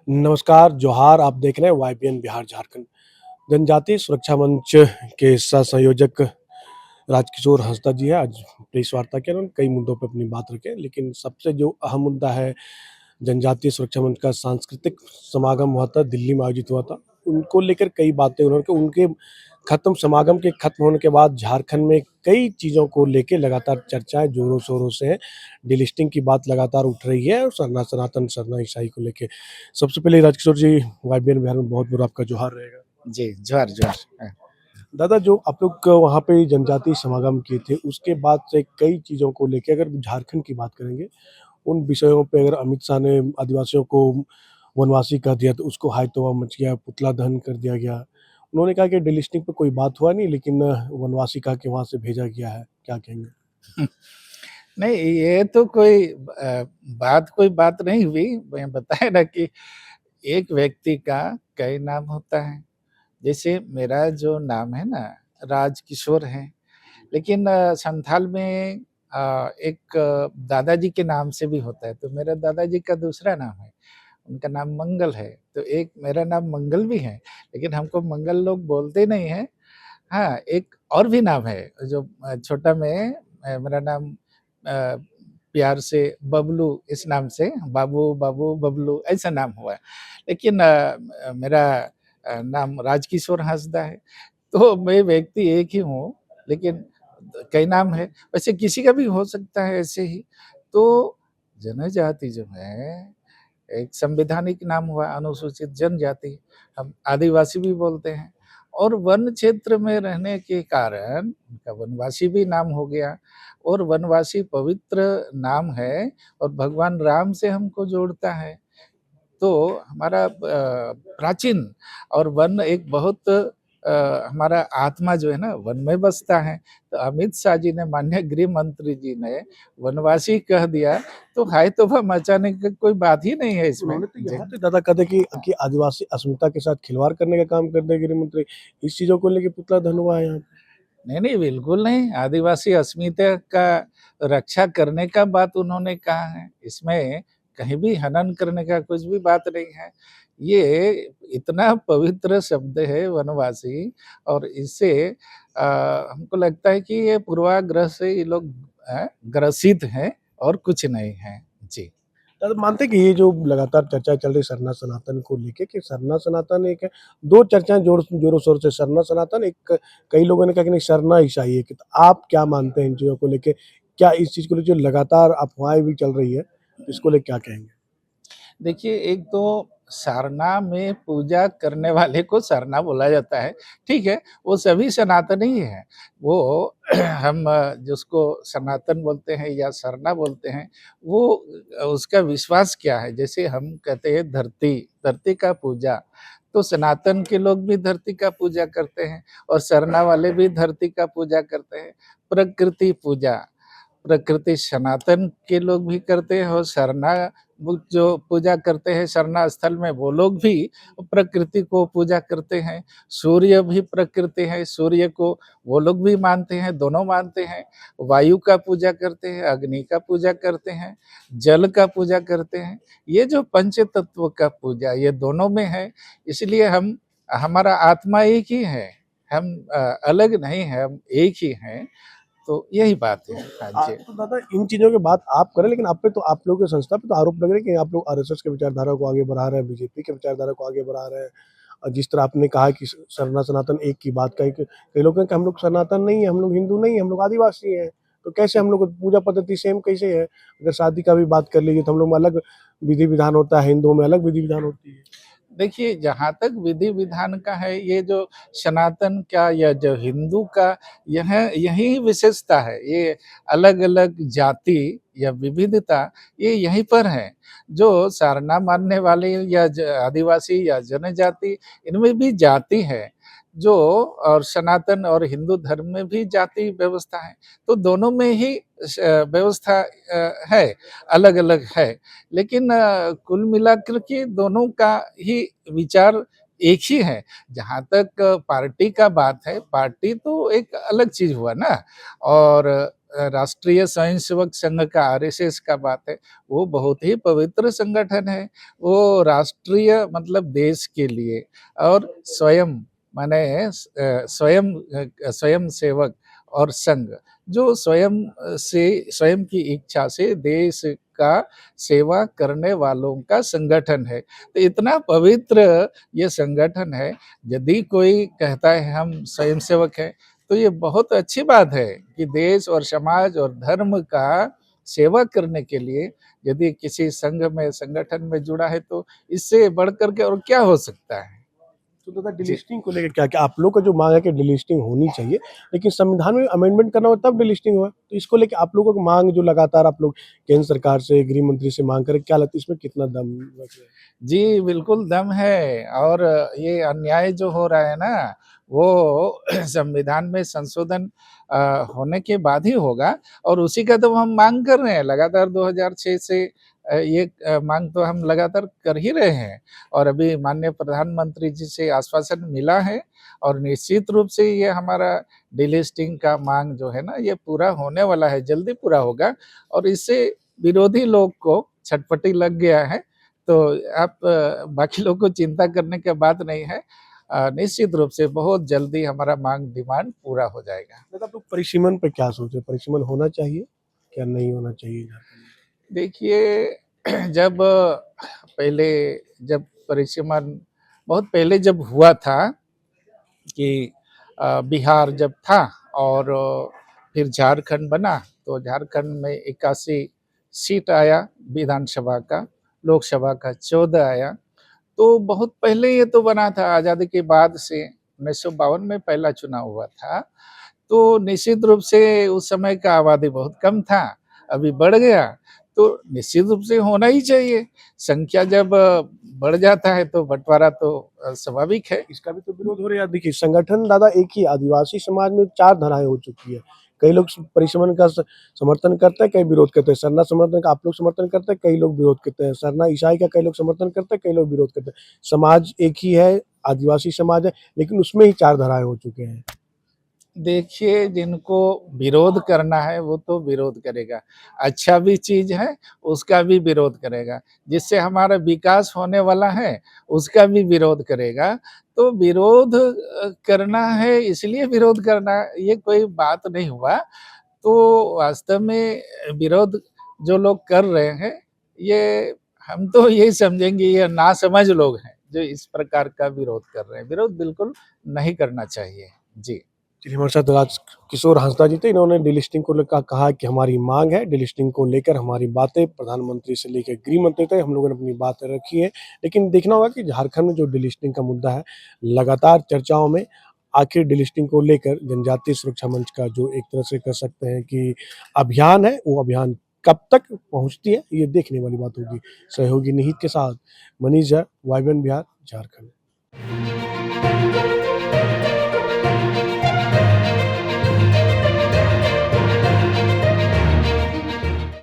नमस्कार, जोहार। आप देख रहे हैं वाईबीएन बिहार झारखंड। जनजातीय सुरक्षा मंच के सह-संयोजक राजकिशोर हांसदा जी हैं। आज प्रेस वार्ता की उन्होंने कई मुद्दों पे अपनी बात रखी है, लेकिन सबसे जो अहम मुद्दा है, जनजातीय सुरक्षा मंच का सांस्कृतिक समागम हुआ था, दिल्ली में आयोजित हुआ था। उनको लेकर कई बातें उन्होंने की। उनके समागम के खत्म होने के बाद झारखंड में कई चीज़ों को लेके लगातार चर्चाएँ ज़ोरों-शोरों से हैं। डीलिस्टिंग की बात लगातार उठ रही है और सनातन, सरना ईसाई को लेके। सबसे पहले राजकिशोर जी, वाईबीएन बिहार में बहुत-बहुत आपका जोहार रहेगा। जी, जोहार, जोहार। दादा, जो आप लोग वहाँ पे जनजातीय समागम किए थे, उसके बाद से कई चीज़ों को लेके अगर झारखंड की बात करेंगे, उन विषयों पे अगर अमित शाह ने आदिवासियों को वनवासी कह दिया, तो उसको हाय तौबा मच गया, पुतला दहन कर दिया गया। उन्होंने कहा कि डीलिस्टिंग पे कोई बात हुआ नहीं, लेकिन वनवासी कहा कि वहाँ से भेजा गया है। क्या कहेंगे? नहीं, ये तो कोई बात नहीं हुई। मैं बताया ना कि एक व्यक्ति का कई नाम होता है। जैसे मेरा जो नाम है ना, राजकिशोर है, लेकिन संथाल में एक दादाजी के नाम से भी होता है, तो मेरा दादाजी का दूसरा नाम है, उनका नाम मंगल है, तो एक मेरा नाम मंगल भी है, लेकिन हमको मंगल लोग बोलते नहीं हैं। हाँ, एक और भी नाम है जो छोटा में मेरा नाम प्यार से बबलू, इस नाम से बाबू, बाबू, बबलू ऐसा नाम हुआ है। लेकिन मेरा नाम राजकिशोर हांसदा है। तो मैं व्यक्ति एक ही हूँ, लेकिन कई नाम है। वैसे किसी का भी हो सकता है ऐसे ही। तो जनजाति जो है, एक संवैधानिक नाम हुआ अनुसूचित जनजाति, हम आदिवासी भी बोलते हैं। और वन क्षेत्र में रहने के कारण उनका वनवासी भी नाम हो गया, और वनवासी पवित्र नाम है और भगवान राम से हमको जोड़ता है। तो हमारा प्राचीन और वन एक बहुत हमारा आत्मा जो है ना वन में बसता है। तो अमित शाह जी ने, माननीय गृह मंत्री जी ने वनवासी कह दिया, तो हाय तौबा मचाने की कोई बात ही नहीं है इसमें। उन्होंने तो जी। यहाँ तक दादा कहा था हाँ। कि आदिवासी अस्मिता के साथ खिलवाड़ करने का काम करते हैं गृह मंत्री। इस चीज़ों को लेके पुतला दहन हुआ है यहाँ पे। नहीं, नहीं, बिल्कुल नहीं। आदिवासी अस्मिता का रक्षा करने का बात उन्होंने कहा है। इसमें कहीं भी हनन करने का कुछ भी बात नहीं है। ये इतना पवित्र शब्द है वनवासी, और इससे हमको लगता है कि ये पूर्वाग्रह से ये लोग ग्रसित हैं और कुछ नहीं है। जी। दादा, मानते हैं कि ये जो लगातार चर्चा चल रही सरना सनातन को लेके कि सरना सनातन एक है, 2 चर्चाएँ ज़ोरों शोर से सरना सनातन, एक कई लोगों ने कहा कि नहीं सरना ईसाई है। कि तो आप क्या मानते हैं इन चीज़ों को लेके? क्या इस चीज़ को लेके जो लगातार अफ़वाहें भी चल रही है, इसको लेके क्या कहेंगे? देखिए, एक तो सरना में पूजा करने वाले को सरना बोला जाता है, ठीक है, वो सभी सनातनी ही हैं। वो हम जिसको सनातन बोलते हैं या सरना बोलते हैं, वो उसका विश्वास क्या है? जैसे हम कहते हैं धरती, धरती का पूजा, तो सनातन के लोग भी धरती का पूजा करते हैं और सरना वाले भी धरती का पूजा करते हैं। प्रकृति पूजा, प्रकृति सनातन के लोग भी करते हैं, और सरना जो पूजा करते हैं सरना स्थल में, वो लोग भी प्रकृति को पूजा करते हैं। सूर्य भी प्रकृति है, सूर्य को वो लोग भी मानते हैं, दोनों मानते हैं। वायु का पूजा करते हैं, अग्नि का पूजा करते हैं, जल का पूजा करते हैं। ये जो पंच तत्व का पूजा ये दोनों में है, इसलिए हमारा आत्मा एक ही है, हम अलग नहीं है, हम एक ही हैं। तो यही बात है। हाँ जी। तो दादा, इन चीज़ों की बात आप करें, लेकिन आप पे तो आप लोगों की संस्था पे तो आरोप लग रहे हैं कि आप लोग आरएसएस के विचारधारा को आगे बढ़ा रहे हैं, बीजेपी के विचारधारा को आगे बढ़ा रहे हैं। और जिस तरह आपने कहा कि सरना सनातन एक की बात कही, कि कई लोग कहें कि हम लोग सनातन नहीं है, हम लोग हिंदू नहीं है, हम लोग आदिवासी हैं। तो कैसे हम लोग पूजा पद्धति सेम कैसे है? अगर शादी का भी बात कर लीजिए तो हम लोग में अलग विधि विधान होता है, हिंदुओं में अलग विधि विधान होती है। देखिए, जहाँ तक विधि-विधान का है, ये जो सनातन का या जो हिंदू का यह यही विशेषता है। ये अलग-अलग जाति या विविधता ये यहीं पर है। जो सारना मानने वाले या आदिवासी या जनजाति, इनमें भी जाति है। जो और सनातन और हिंदू धर्म में भी जाति व्यवस्था है। तो दोनों में ही व्यवस्था है, अलग-अलग है। लेकिन कुल मिलाकर के दोनों का ही विचार एक ही है। जहाँ तक पार्टी का बात है, पार्टी तो एक अलग चीज़ हुआ ना, और राष्ट्रीय स्वयंसेवक संघ का आरएसएस का बात है, वो बहुत ही पवित्र संगठन है। वो राष्ट्रीय मतलब देश के लिए और स्वयं माने स्वयं सेवक और संघ जो स्वयं की इच्छा से देश का सेवा करने वालों का संगठन है। तो इतना पवित्र ये संगठन है, यदि कोई कहता है हम स्वयंसेवक हैं, तो ये बहुत अच्छी बात है कि देश और समाज और धर्म का सेवा करने के लिए यदि किसी संघ में संगठन में जुड़ा है तो इससे बढ़ कर के और क्या हो सकता है। तो दादा जी डिलिस्टिंग को लेकर क्या क्या आप लोग का जो मांग है कि डिलिस्टिंग होनी चाहिए, लेकिन संविधान में अमेंडमेंट करना हो तब डिलिस्टिंग हुआ, तो इसको लेके आप लोगों की मांग जो लगातार आप लोग केंद्र सरकार से गृह मंत्री से मांग करें, क्या लगता है इसमें कितना दम रख रहे हैं? जी, बिल्कुल दम है और ये अन्याय जो हो रहा है ना, वो संविधान में संशोधन होने के बाद ही होगा और उसी का तो हम माँग कर रहे हैं। लगातार 2006 से ये माँग तो हम लगातार कर ही रहे हैं और अभी माननीय प्रधानमंत्री जी से आश्वासन मिला है और निश्चित रूप से ये हमारा डिलिस्टिंग का माँग जो है ना, ये पूरा होने वाला है, जल्दी पूरा होगा और इससे विरोधी लोग को छटपटी लग गया है। तो आप बाकी लोग को चिंता करने की बात नहीं है। निश्चित रूप से बहुत जल्दी हमारा माँग डिमांड पूरा हो जाएगा। दादा आप लोग परिसीमन पे क्या सोच रहे हैं? परिसीमन होना चाहिए, क्या नहीं होना चाहिए झारखंड में? देखिए जब पहले जब परिसीमन बहुत पहले जब हुआ था कि बिहार जब था और फिर झारखंड बना, तो झारखंड में 81 सीट आया विधानसभा का, लोकसभा का 14 आया। तो बहुत पहले ये तो बना था आज़ादी के बाद से 1952 में पहला चुनाव हुआ था। तो निश्चित रूप से उस समय का आबादी बहुत कम था, अभी बढ़ गया, तो निश्चित रूप से होना ही चाहिए। संख्या जब बढ़ जाता है तो बँटवारा तो स्वाभाविक है। इसका भी तो विरोध हो रहा है। देखिए संगठन दादा एक ही आदिवासी समाज में 4 धाराएँ हो चुकी है। कई लोग परिसीमन का समर्थन करते हैं, कई विरोध करते हैं। सरना समर्थन का आप लोग समर्थन करते हैं, कई लोग विरोध करते हैं। सरना ईसाई का कई लोग समर्थन करते हैं, कई लोग विरोध करते हैं। समाज एक ही है, आदिवासी समाज है, लेकिन उसमें ही 4 धाराएँ हो चुके हैं। देखिए, जिनको विरोध करना है वो तो विरोध करेगा। अच्छा भी चीज़ है, उसका भी विरोध करेगा। जिससे हमारा विकास होने वाला है, उसका भी विरोध करेगा। तो विरोध करना है इसलिए विरोध करना, ये कोई बात नहीं हुआ। तो वास्तव में विरोध जो लोग कर रहे हैं, ये हम तो यही समझेंगे ये नासमझ लोग हैं, जो इस प्रकार का विरोध कर रहे हैं। विरोध बिल्कुल नहीं करना चाहिए। जी। चलिए हमारे साथ राजकिशोर हांसदा जी थे। इन्होंने डिलिस्टिंग को लेकर कहा कि हमारी मांग है, डिलिस्टिंग को लेकर हमारी बातें प्रधानमंत्री से लेकर गृह मंत्री तक हम लोगों ने अपनी बातें रखी है। लेकिन देखना होगा कि झारखंड में जो डिलिस्टिंग का मुद्दा है, लगातार चर्चाओं में आखिर डिलिस्टिंग को लेकर जनजातीय सुरक्षा मंच का जो एक तरह से कह सकते हैं कि अभियान है, वो अभियान कब तक पहुँचती है, ये देखने वाली बात होगी। सहयोगी निहित के साथ मनीष झा, वाईबीएन बिहार, झारखंड।